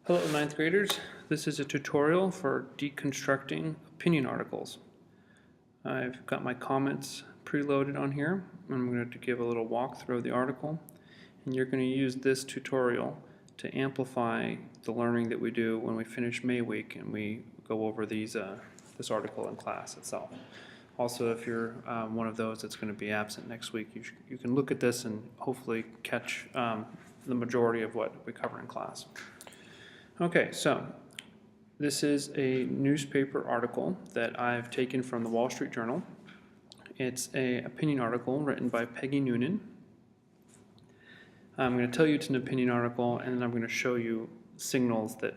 Hello, ninth graders. This is a tutorial for deconstructing opinion articles. I've got my comments preloaded on here. I'm going to give a little walkthrough of the article, and you're going to use this tutorial to amplify the learning that we do when we finish May week and we go over this article in class itself. Also, if you're one of those that's going to be absent next week, you can look at this and hopefully catch the majority of what we cover in class. Okay, so this is a newspaper article that I've taken from the Wall Street Journal. It's an opinion article written by Peggy Noonan. I'm going to tell you it's an opinion article, and then I'm going to show you signals that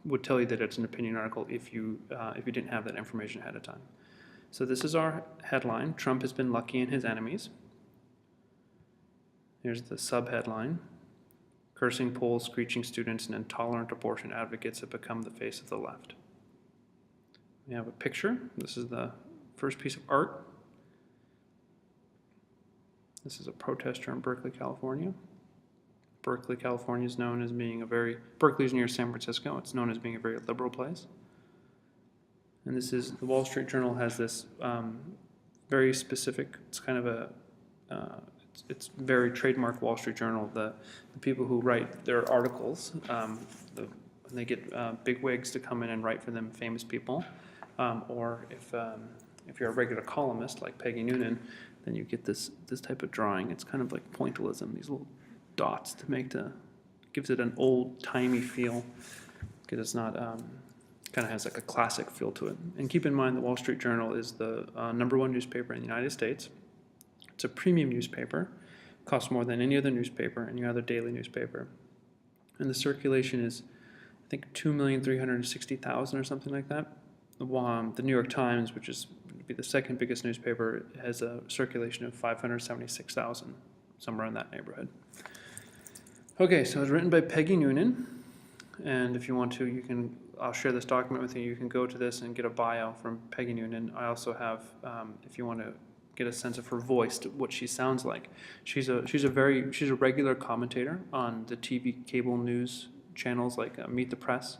would tell you that it's an opinion article if you didn't have that information ahead of time. So this is our headline: Trump has been lucky in his enemies. Here's the subheadline: Cursing polls, screeching students, and intolerant abortion advocates have become the face of the left. We have a picture. This is the first piece of art. This is a protester in Berkeley, California. Berkeley, California is known as being Berkeley is near San Francisco. It's known as being a very liberal place. And this is, the Wall Street Journal has this very specific, it's kind of it's very trademark Wall Street Journal. The people who write their articles, they get big wigs to come in and write for them, famous people, or if you're a regular columnist like Peggy Noonan, then you get this type of drawing. It's kind of like pointillism, these little dots gives it an old-timey feel, because it's not kind of has like a classic feel to it. And keep in mind, the Wall Street Journal is the #1 newspaper in the United States. It's a premium newspaper, costs more than any other newspaper, any other daily newspaper. And the circulation is, I think, 2,360,000 or something like that. The New York Times, which would be the second biggest newspaper, has a circulation of 576,000, somewhere in that neighborhood. Okay, so it's written by Peggy Noonan. And if you want to, I'll share this document with you. You can go to this and get a bio from Peggy Noonan. I also have, if you want to get a sense of her voice, what she sounds like. She's a regular commentator on the TV cable news channels like Meet the Press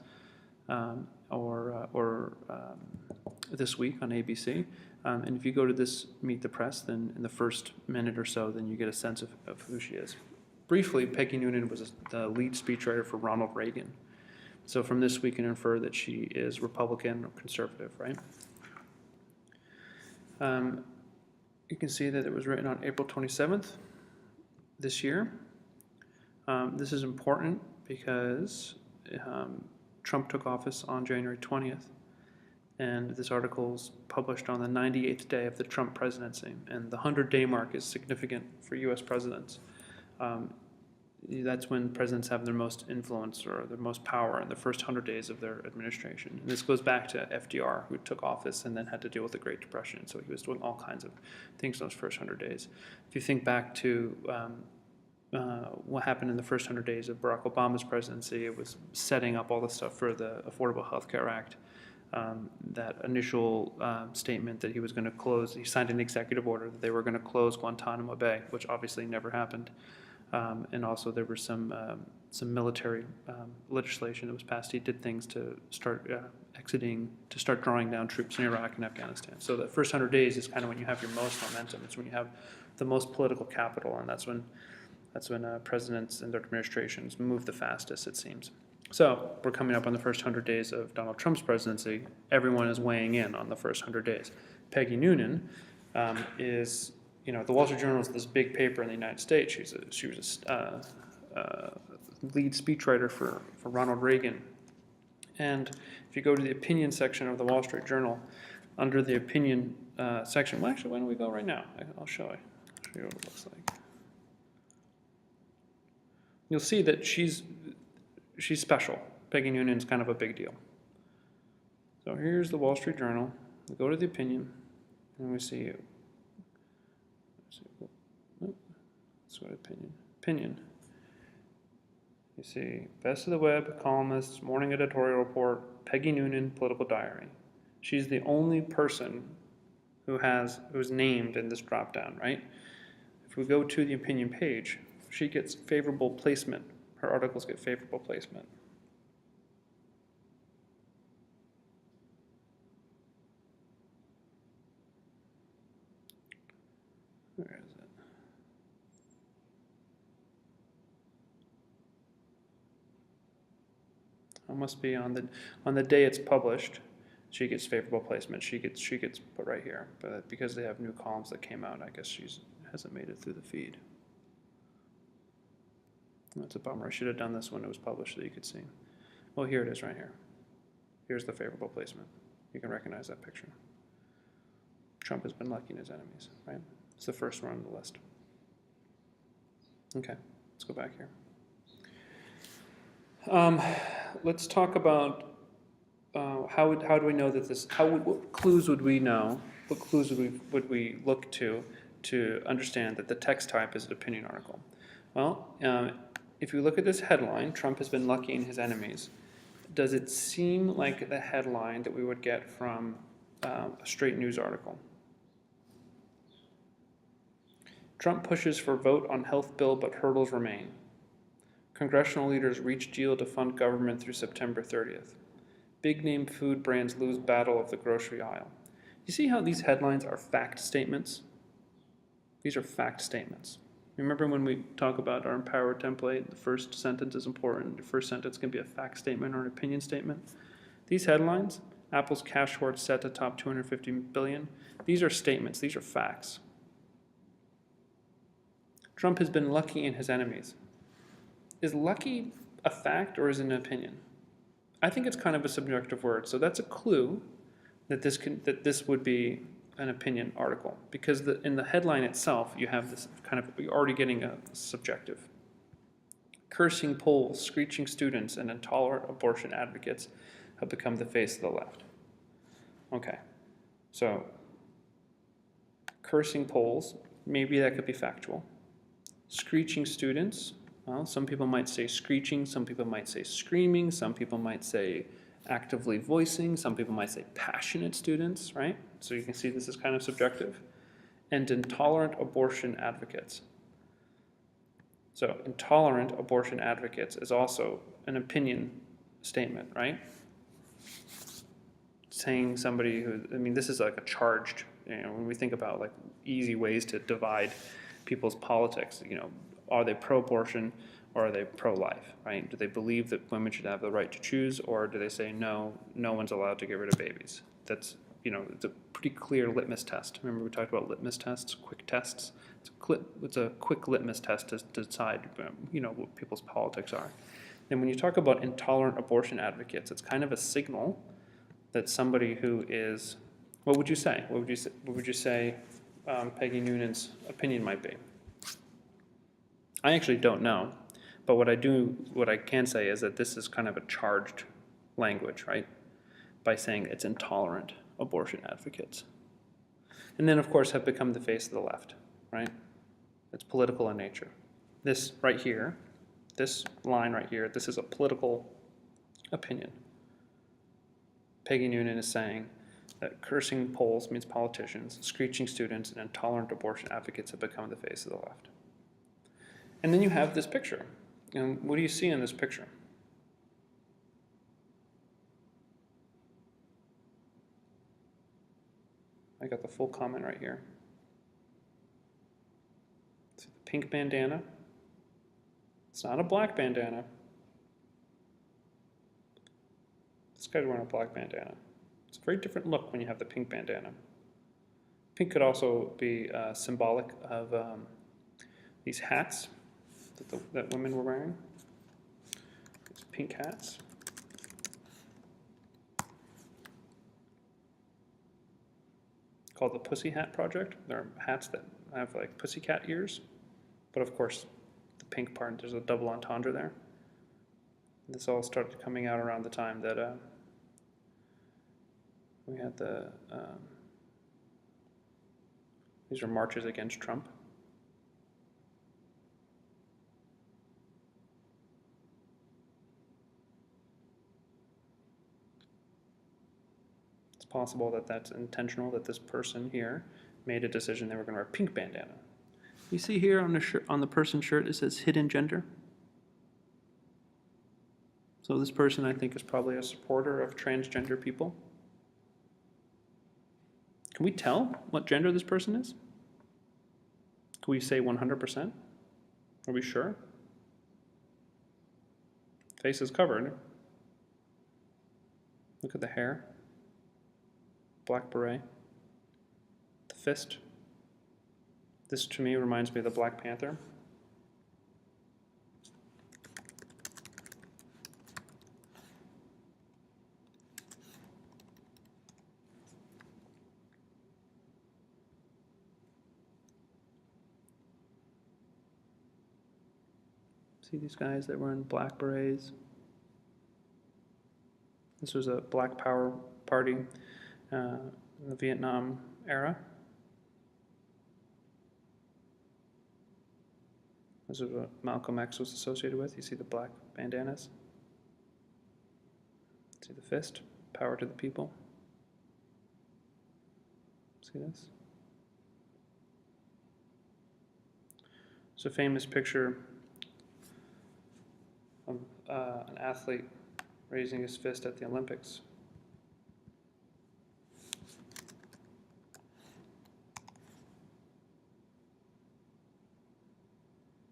or This Week on ABC. And if you go to this Meet the Press, then in the first minute or so, then you get a sense of who she is. Briefly, Peggy Noonan was the lead speechwriter for Ronald Reagan. So from this, we can infer that she is Republican or conservative, right? You can see that it was written on April 27th this year. This is important because Trump took office on January 20th, and this article is published on the 98th day of the Trump presidency, and the 100-day mark is significant for U.S. presidents. That's when presidents have their most influence or their most power in the first 100 days of their administration. And this goes back to FDR, who took office and then had to deal with the Great Depression. So he was doing all kinds of things in those first 100 days. If you think back to what happened in the first 100 days of Barack Obama's presidency, it was setting up all the stuff for the Affordable Health Care Act. That initial statement that he was going to close, he signed an executive order that they were going to close Guantanamo Bay, which obviously never happened. And also there were some military legislation that was passed. He did things to start start drawing down troops in Iraq and Afghanistan. So the first 100 days is kind of when you have your most momentum. It's when you have the most political capital, and that's when presidents and their administrations move the fastest, it seems. So we're coming up on the first 100 days of Donald Trump's presidency. Everyone is weighing in on the first 100 days. Peggy Noonan is, the Wall Street Journal is this big paper in the United States. She was a lead speechwriter for Ronald Reagan. And if you go to the opinion section of the Wall Street Journal, under the opinion section, well, actually, why don't we go right now? I'll show you what it looks like. You'll see that she's special. Peggy Noonan's kind of a big deal. So here's the Wall Street Journal. We go to the opinion, and we see. Let's go to opinion. You see, best of the web, columnists, morning editorial report, Peggy Noonan, political diary. She's the only person who's named in this drop down, right? If we go to the opinion page, she gets favorable placement. Her articles get favorable placement. It must be on the day it's published. She gets favorable placement. She gets put right here. But because they have new columns that came out, I guess she hasn't made it through the feed. That's a bummer. I should have done this when it was published so you could see. Well, here it is right here. Here's the favorable placement. You can recognize that picture. Trump has been lucking his enemies, right? It's the first one on the list. Okay, let's go back here. Let's talk about how do we know that this? What clues would we know? What clues would we look to understand that the text type is an opinion article? Well, if you look at this headline, Trump has been lucking his enemies. Does it seem like the headline that we would get from a straight news article? Trump pushes for vote on health bill, but hurdles remain. Congressional leaders reach deal to fund government through September 30th. Big-name food brands lose battle of the grocery aisle. You see how these headlines are fact statements? These are fact statements. Remember when we talk about our Empower template, the first sentence is important. The first sentence can be a fact statement or an opinion statement. These headlines, Apple's cash hoard set to top 250 billion, these are statements, these are facts. Trump has been lucky in his enemies. Is lucky a fact or is it an opinion? I think it's kind of a subjective word, so that's a clue that this would be an opinion article, because in the headline itself you have this kind of, you're already getting a subjective. Cursing polls, screeching students, and intolerant abortion advocates have become the face of the left. Okay, so cursing polls, maybe that could be factual. Screeching students, well, some people might say screeching, some people might say screaming, some people might say actively voicing, some people might say passionate students, right? So you can see this is kind of subjective. And intolerant abortion advocates. So intolerant abortion advocates is also an opinion statement, right? Saying somebody who, I mean, this is like a charged, when we think about like easy ways to divide people's politics, are they pro-abortion or are they pro-life, right? Do they believe that women should have the right to choose, or do they say no one's allowed to get rid of babies? That's, it's a pretty clear litmus test. Remember we talked about litmus tests, quick tests? It's a quick litmus test to decide, what people's politics are. And when you talk about intolerant abortion advocates, it's kind of a signal that somebody who is, what would you say? What would you say Peggy Noonan's opinion might be? I actually don't know, but what I can say is that this is kind of a charged language, right? By saying it's intolerant abortion advocates. And then, of course, have become the face of the left, right? It's political in nature. This right here, this line right here, this is a political opinion. Peggy Noonan is saying that cursing polls means politicians, screeching students, and intolerant abortion advocates have become the face of the left. And then you have this picture. And what do you see in this picture? I got the full comment right here. See the pink bandana? It's not a black bandana. This guy's wearing a black bandana. It's a very different look when you have the pink bandana. Pink could also be symbolic of these hats that women were wearing. These pink hats. Called the Pussy Hat Project. They're hats that have like pussycat ears, but of course the pink part, there's a double entendre there. This all started coming out around the time that we had these are marches against Trump. It's possible that that's intentional, that this person here made a decision they were going to wear a pink bandana. You see here on the shirt, on the person's shirt, it says hidden gender. So this person, I think, is probably a supporter of transgender people. Can we tell what gender this person is? Can we say 100%? Are we sure? Face is covered. Look at the hair. Black beret. The fist. This to me reminds me of the Black Panther. See these guys that were in black berets? This was a Black Power party in the Vietnam era. This is what Malcolm X was associated with. You see the black bandanas. See the fist, power to the people. See this? It's a famous picture of an athlete raising his fist at the Olympics.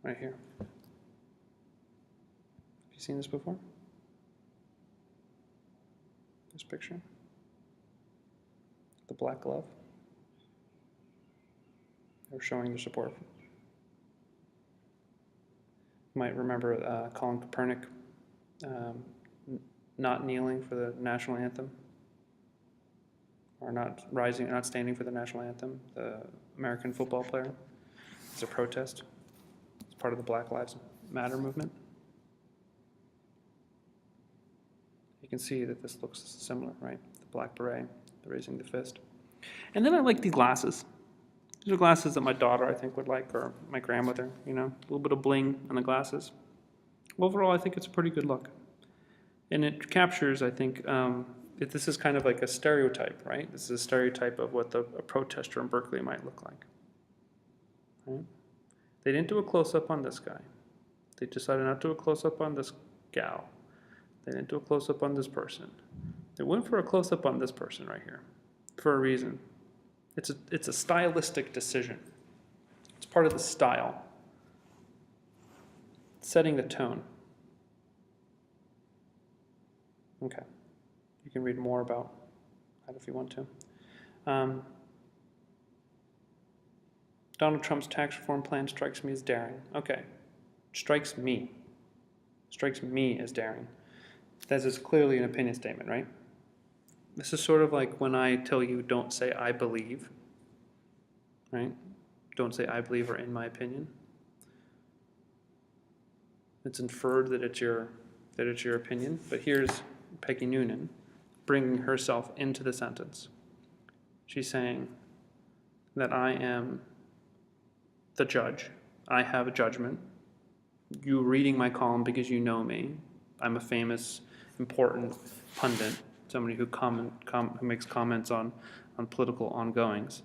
Right here. Have you seen this before? This picture? The black glove. They're showing their support. You might remember Colin Kaepernick not kneeling for the national anthem, or not standing for the national anthem, the American football player. It's a protest. It's part of the Black Lives Matter movement. You can see that this looks similar, right? The black beret, the raising the fist. And then I like these glasses. These are glasses that my daughter, I think, would like, or my grandmother, you know, a little bit of bling on the glasses. Overall, I think it's a pretty good look. And it captures, I think, this is kind of like a stereotype, right? This is a stereotype of what a protester in Berkeley might look like. Right? They didn't do a close-up on this guy. They decided not to do a close-up on this gal. They didn't do a close-up on this person. They went for a close-up on this person right here, for a reason. It's a stylistic decision. It's part of the style. Setting the tone. Okay. You can read more about that if you want to. Donald Trump's tax reform plan strikes me as daring. Okay. Strikes me. Strikes me as daring. That is clearly an opinion statement, right? This is sort of like when I tell you don't say I believe, right? Don't say I believe or in my opinion. It's inferred that it's your opinion, but here's Peggy Noonan bringing herself into the sentence. She's saying that I am the judge. I have a judgment. You reading my column because you know me. I'm a famous, important pundit, somebody who makes comments on political ongoings.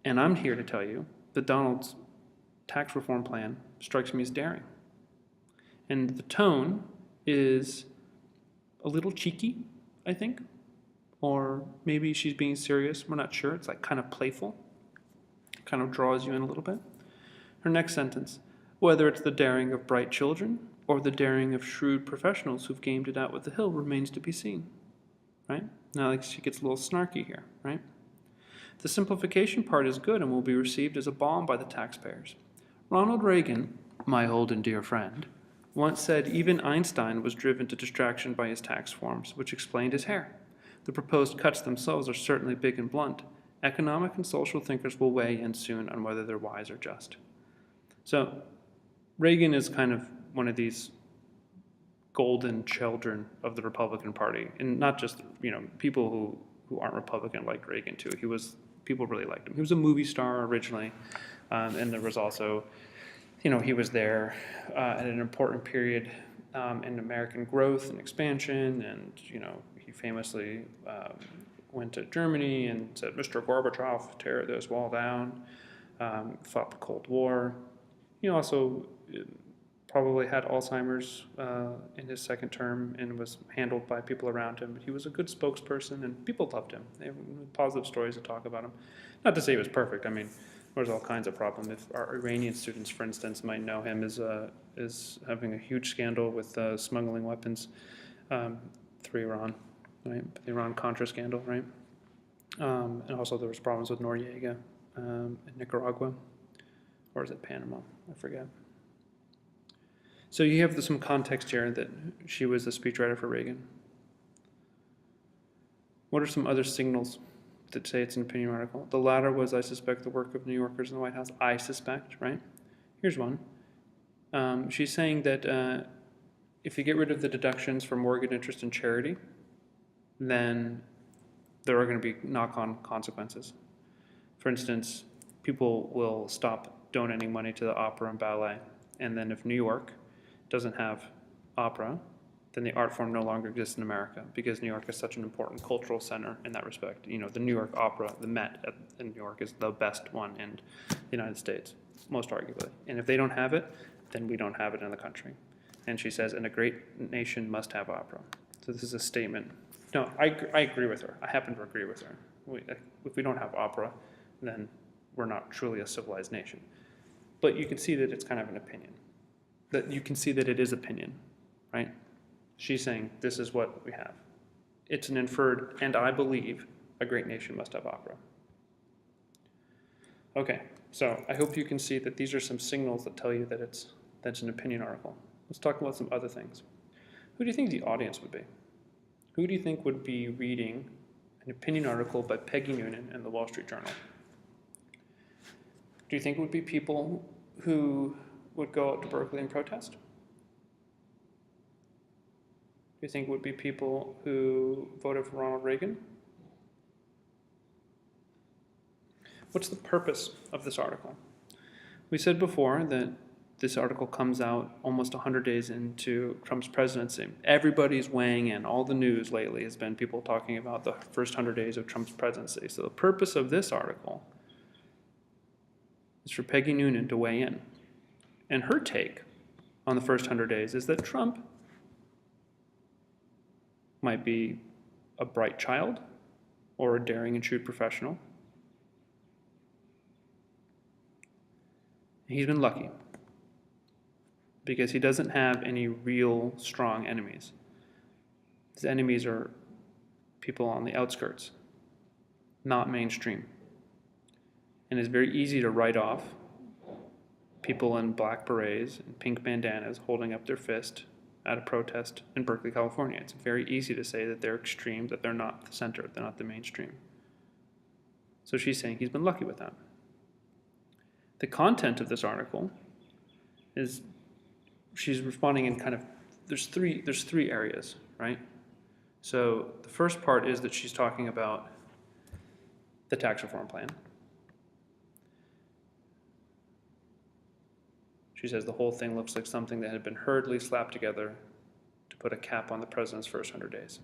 And I'm here to tell you that Donald's tax reform plan strikes me as daring. And the tone is a little cheeky, I think. Or maybe she's being serious. We're not sure. It's like kind of playful. It kind of draws you in a little bit. Her next sentence, whether it's the daring of bright children or the daring of shrewd professionals who've gamed it out with the Hill remains to be seen. Right? Now like she gets a little snarky here, right? The simplification part is good and will be received as a balm by the taxpayers. Ronald Reagan, my old and dear friend, once said even Einstein was driven to distraction by his tax forms, which explained his hair. The proposed cuts themselves are certainly big and blunt. Economic and social thinkers will weigh in soon on whether they're wise or just. So Reagan is kind of one of these golden children of the Republican Party, and not just, you know, people who aren't Republican like Reagan too. People really liked him. He was a movie star originally, and there was also, you know, he was there at an important period in American growth and expansion, and, you know, he famously went to Germany and said, Mr. Gorbachev, tear this wall down, fought the Cold War. He also probably had Alzheimer's in his second term and was handled by people around him. But he was a good spokesperson, and people loved him. They have positive stories to talk about him. Not to say he was perfect. I mean, there's all kinds of problems. If our Iranian students, for instance, might know him as having a huge scandal with smuggling weapons through Iran. right? The Iran-Contra scandal, right? And also there was problems with Noriega in Nicaragua, or is it Panama? I forget. So you have some context here that she was the speechwriter for Reagan. What are some other signals that say it's an opinion article? The latter was, I suspect, the work of New Yorkers in the White House. I suspect, right? Here's one. She's saying that if you get rid of the deductions for mortgage interest and charity, then there are going to be knock-on consequences. For instance, people will stop donating money to the opera and ballet, and then if New York doesn't have opera, then the art form no longer exists in America because New York is such an important cultural center in that respect. You know, the New York Opera, the Met in New York, is the best one in the United States, most arguably. And if they don't have it, then we don't have it in the country. And she says, and a great nation must have opera. So this is a statement. No, I agree with her. I happen to agree with her. If we don't have opera, then we're not truly a civilized nation. But you can see that it's kind of an opinion. That you can see that it is opinion, right? She's saying, this is what we have. It's an inferred, and I believe a great nation must have opera. Okay, so I hope you can see that these are some signals that tell you that that's an opinion article. Let's talk about some other things. Who do you think the audience would be? Who do you think would be reading an opinion article by Peggy Noonan in the Wall Street Journal? Do you think it would be people who would go out to Berkeley and protest? Do you think it would be people who voted for Ronald Reagan? What's the purpose of this article? We said before that this article comes out almost 100 days into Trump's presidency. Everybody's weighing in. All the news lately has been people talking about the first 100 days of Trump's presidency. So the purpose of this article is for Peggy Noonan to weigh in. And her take on the first 100 days is that Trump might be a bright child or a daring and shrewd professional. He's been lucky because he doesn't have any real strong enemies. His enemies are people on the outskirts, not mainstream. And it's very easy to write off people in black berets and pink bandanas holding up their fist at a protest in Berkeley, California. It's very easy to say that they're extreme, that they're not the center, they're not the mainstream. So she's saying he's been lucky with that. The content of this article is she's responding in kind of there's three areas, right? So the first part is that she's talking about the tax reform plan. She says the whole thing looks like something that had been hurriedly slapped together to put a cap on the president's first 100 days.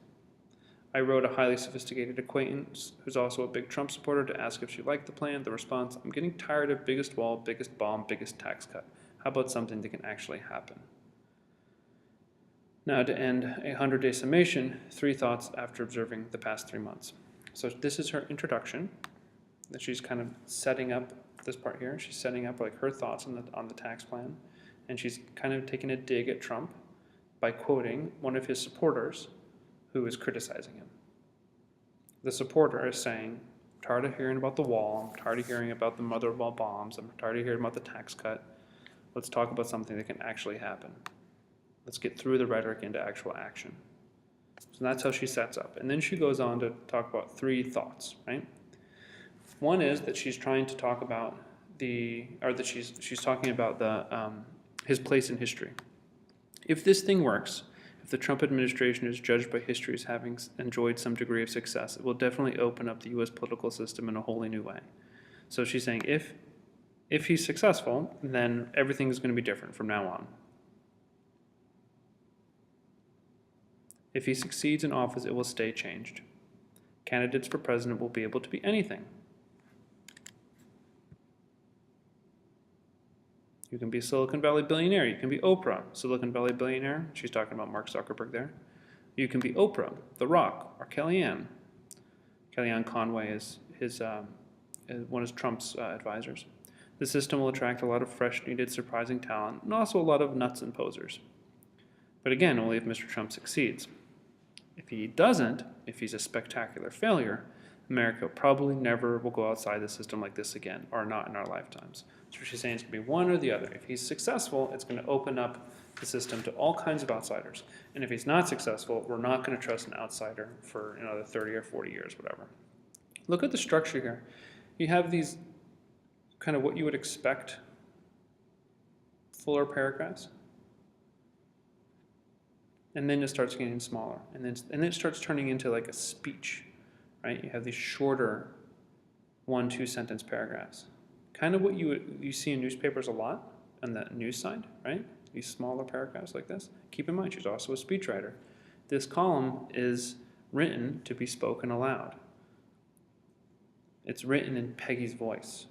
I wrote a highly sophisticated acquaintance who's also a big Trump supporter to ask if she liked the plan. The response, I'm getting tired of biggest wall, biggest bomb, biggest tax cut. How about something that can actually happen? Now to end a 100-day summation, 3 thoughts after observing the past 3 months. So this is her introduction that she's kind of setting up this part here. She's setting up like her thoughts on the tax plan, and she's kind of taking a dig at Trump by quoting one of his supporters who is criticizing him. The supporter is saying, I'm tired of hearing about the wall, I'm tired of hearing about the mother of all bombs, I'm tired of hearing about the tax cut. Let's talk about something that can actually happen. Let's get through the rhetoric into actual action. So that's how she sets up. And then she goes on to talk about 3 thoughts, right? One is that she's trying to talk about she's talking about his place in history. If this thing works, if the Trump administration is judged by history as having enjoyed some degree of success, it will definitely open up the U.S. political system in a wholly new way. So she's saying if he's successful, then everything is going to be different from now on. If he succeeds in office, it will stay changed. Candidates for president will be able to be anything. You can be a Silicon Valley billionaire. You can be Oprah, Silicon Valley billionaire. She's talking about Mark Zuckerberg there. You can be Oprah, The Rock, or Kellyanne. Kellyanne Conway is one of Trump's advisors. The system will attract a lot of fresh, needed, surprising talent, and also a lot of nuts and posers. But again, only if Mr. Trump succeeds. If he doesn't, if he's a spectacular failure, America probably never will go outside the system like this again, or not in our lifetimes. So she's saying it's going to be one or the other. If he's successful, it's going to open up the system to all kinds of outsiders. And if he's not successful, we're not going to trust an outsider for another 30 or 40 years, whatever. Look at the structure here. You have these kind of what you would expect fuller paragraphs. And then it starts getting smaller. And then it starts turning into like a speech, right? You have these shorter 1-2 sentence paragraphs. Kind of what you see in newspapers a lot on the news side, right? These smaller paragraphs like this. Keep in mind, she's also a speechwriter. This column is written to be spoken aloud. It's written in Peggy's voice.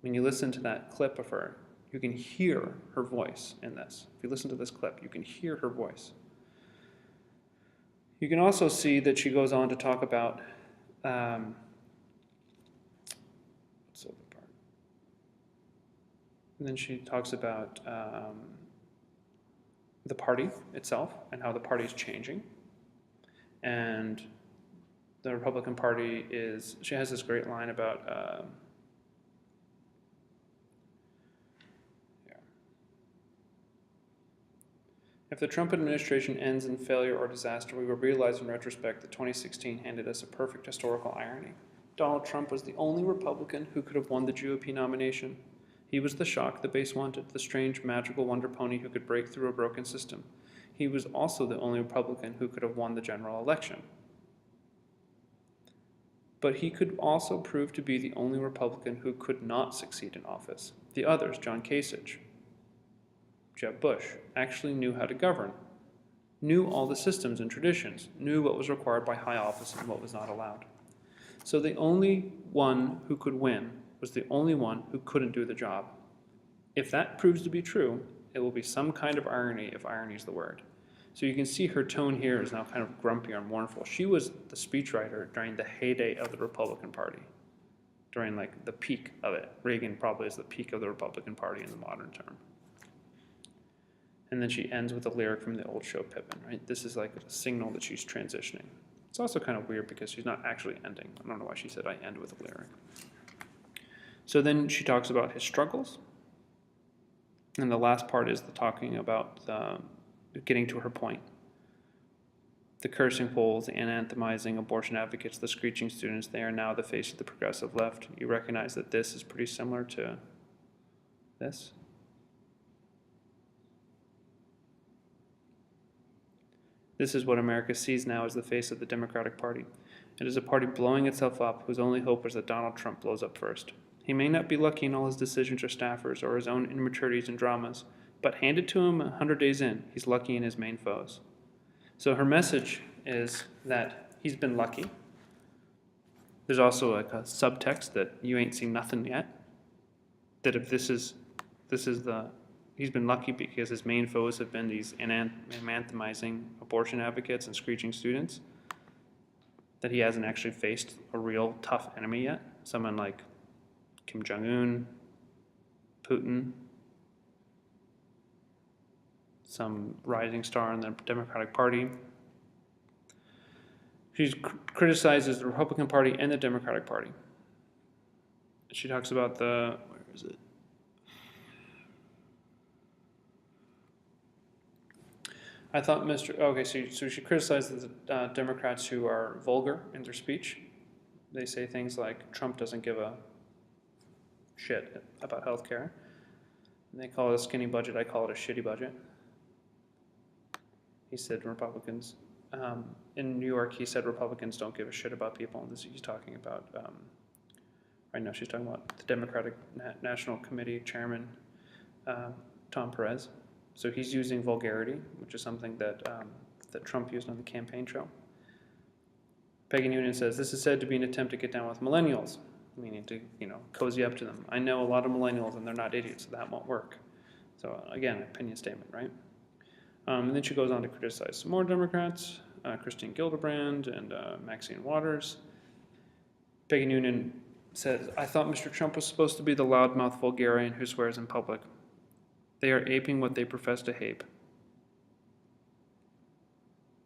When you listen to that clip of her, you can hear her voice in this. If you listen to this clip, you can hear her voice. You can also see that she goes on to talk about what's the other part? And then she talks about the party itself and how the party is changing. And the Republican Party is, she has this great line about if the Trump administration ends in failure or disaster, we will realize in retrospect that 2016 handed us a perfect historical irony. Donald Trump was the only Republican who could have won the GOP nomination. He was the shock the base wanted, the strange, magical wonder pony who could break through a broken system. He was also the only Republican who could have won the general election. But he could also prove to be the only Republican who could not succeed in office. The others, John Kasich, Jeb Bush, actually knew how to govern, knew all the systems and traditions, knew what was required by high office and what was not allowed. So the only one who could win was the only one who couldn't do the job. If that proves to be true, it will be some kind of irony, if irony is the word. So you can see her tone here is now kind of grumpy or mournful. She was the speechwriter during the heyday of the Republican Party, during like the peak of it. Reagan probably is the peak of the Republican Party in the modern term. And then she ends with a lyric from the old show Pippin, right? This is like a signal that she's transitioning. It's also kind of weird because she's not actually ending. I don't know why she said I end with a lyric. So then she talks about his struggles. And the last part is the talking about getting to her point. The cursing fools, the anathemizing abortion advocates, the screeching students, they are now the face of the progressive left. You recognize that this is pretty similar to this? This is what America sees now as the face of the Democratic Party. It is a party blowing itself up whose only hope is that Donald Trump blows up first. He may not be lucky in all his decisions or staffers or his own immaturities and dramas, but hand it to him 100 days in, he's lucky in his main foes. So her message is that he's been lucky. There's also like a subtext that you ain't seen nothing yet. That if this is he's been lucky because his main foes have been these anathemizing abortion advocates and screeching students. That he hasn't actually faced a real tough enemy yet. Someone like Kim Jong-un, Putin, some rising star in the Democratic Party. She criticizes the Republican Party and the Democratic Party. She talks about where is it? I thought so she criticizes the Democrats who are vulgar in their speech. They say things like, Trump doesn't give a shit about health care. And they call it a skinny budget, I call it a shitty budget. He said Republicans, in New York, he said Republicans don't give a shit about people. And he's talking about, right now she's talking about the Democratic National Committee Chairman, Tom Perez. So he's using vulgarity, which is something that Trump used on the campaign trail. Peggy Noonan says, this is said to be an attempt to get down with millennials, meaning to, cozy up to them. I know a lot of millennials and they're not idiots, so that won't work. So again, opinion statement, right? And then she goes on to criticize some more Democrats, Christine Gillibrand and Maxine Waters. Peggy Noonan says, I thought Mr. Trump was supposed to be the loudmouth vulgarian who swears in public. They are aping what they profess to hate.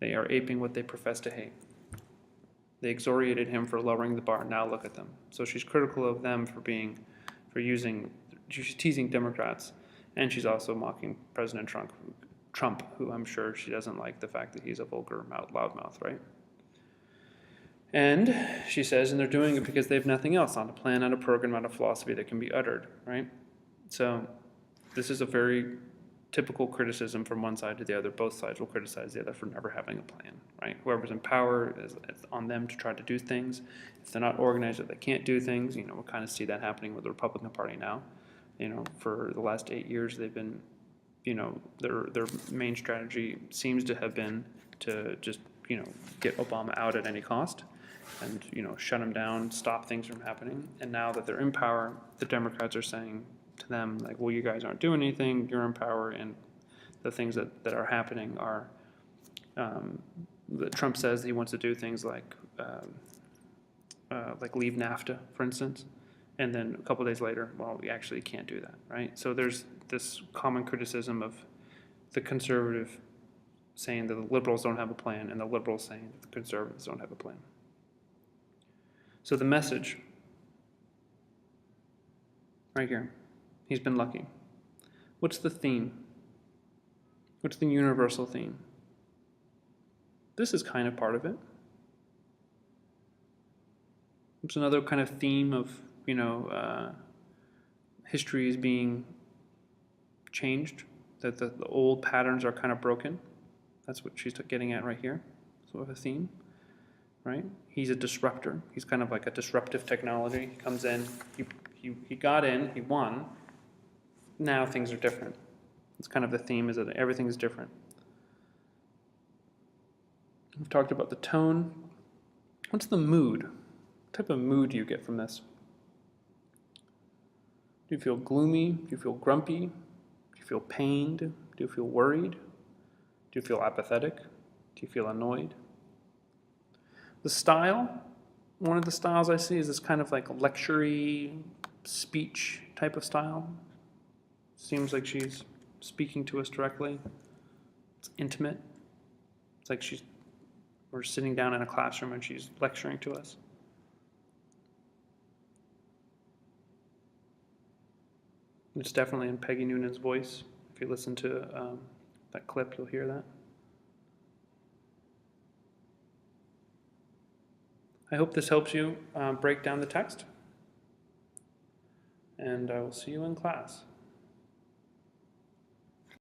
They are aping what they profess to hate. They excoriated him for lowering the bar. Now look at them. So she's critical of them she's teasing Democrats, and she's also mocking President Trump, who I'm sure she doesn't like the fact that he's a vulgar loudmouth, right? And she says, and they're doing it because they have nothing else, not a plan, not a program, not a philosophy that can be uttered, right? So this is a very typical criticism from one side to the other. Both sides will criticize the other for never having a plan, right? Whoever's in power, it's on them to try to do things. If they're not organized or they can't do things, we'll kind of see that happening with the Republican Party now. For the last 8 years, they've been, their main strategy seems to have been to just, get Obama out at any cost and, shut him down, stop things from happening. And now that they're in power, the Democrats are saying to them, like, well, you guys aren't doing anything, you're in power, and the things that are happening are, that Trump says he wants to do things like leave NAFTA, for instance, and then a couple days later, well, we actually can't do that, right? So there's this common criticism of the conservative saying that the liberals don't have a plan, and the liberals saying that the conservatives don't have a plan. So the message, right here, he's been lucky. What's the theme? What's the universal theme? This is kind of part of it. It's another kind of theme of, history is being changed, that the old patterns are kind of broken. That's what she's getting at right here. Sort of a theme, right? He's a disruptor. He's kind of like a disruptive technology. He comes in, he got in, he won. Now things are different. It's kind of the theme, is that everything is different. We've talked about the tone. What's the mood? What type of mood do you get from this? Do you feel gloomy? Do you feel grumpy? Do you feel pained? Do you feel worried? Do you feel apathetic? Do you feel annoyed? The style, one of the styles I see is this kind of like lecture-y speech type of style. Seems like she's speaking to us directly. It's intimate. It's like we're sitting down in a classroom and she's lecturing to us. It's definitely in Peggy Noonan's voice. If you listen to that clip, you'll hear that. I hope this helps you break down the text, and I will see you in class.